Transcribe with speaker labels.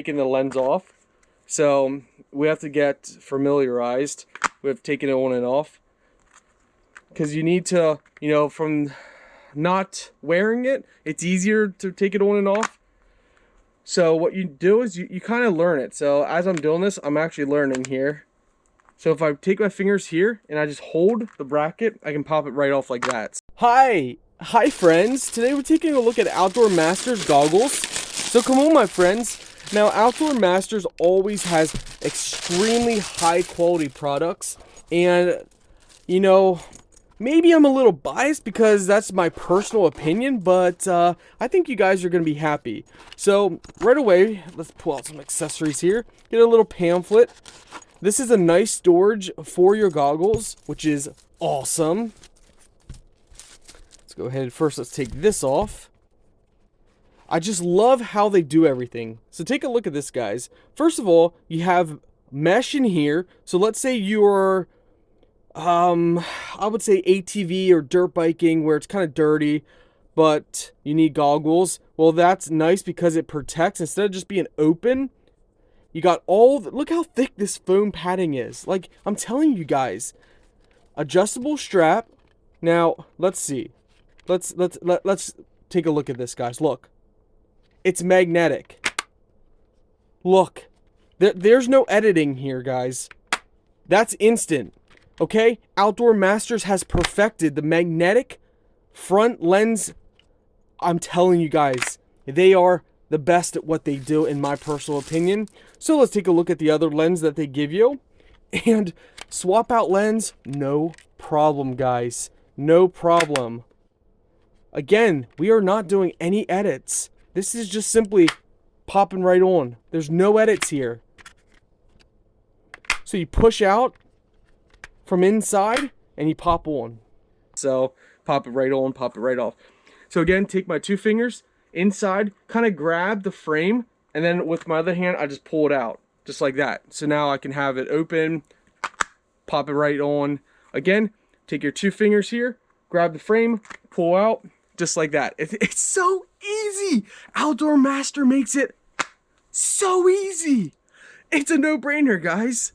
Speaker 1: taking the lens off. So we have to get familiarized with taking it on and off. Because you need to, from not wearing it, it's easier to take it on and off. So what you do is you kind of learn it. So as I'm doing this, I'm actually learning here. So if I take my fingers here and I just hold the bracket, I can pop it right off like that. Hi friends. Today we're taking a look at OutdoorMaster's goggles. So come on my friends. Now OutdoorMaster's always has extremely high quality products, and maybe I'm a little biased because that's my personal opinion, but I think you guys are going to be happy. So right away, let's pull out some accessories here. Get a little pamphlet. This is a nice storage for your goggles, which is awesome. Let's go ahead first. Let's take this off. I just love how they do everything. So take a look at this, guys. First of all, you have mesh in here. So let's say you're I would say ATV or dirt biking where it's kind of dirty, but you need goggles. Well, that's nice because it protects. Instead of just being open, you got look how thick this foam padding is. Like, I'm telling you guys. Adjustable strap. Now, let's see. Let's take a look at this, guys. Look. It's magnetic. Look. There's no editing here, guys. That's instant. Okay, OutdoorMasters has perfected the magnetic front lens. I'm telling you guys, they are the best at what they do in my personal opinion. So let's take a look at the other lens that they give you. And swap out lens, no problem, guys. No problem. Again, we are not doing any edits. This is just simply popping right on. There's no edits here. So you push out from inside and you pop on. So pop it right on, pop it right off. So again, take my two fingers inside, kind of grab the frame, and then with my other hand I just pull it out just like that. So now I can have it open, pop it right on. Again, take your two fingers here, grab the frame, pull out just like that. It's so easy. OutdoorMaster makes it so easy. It's a no-brainer, guys.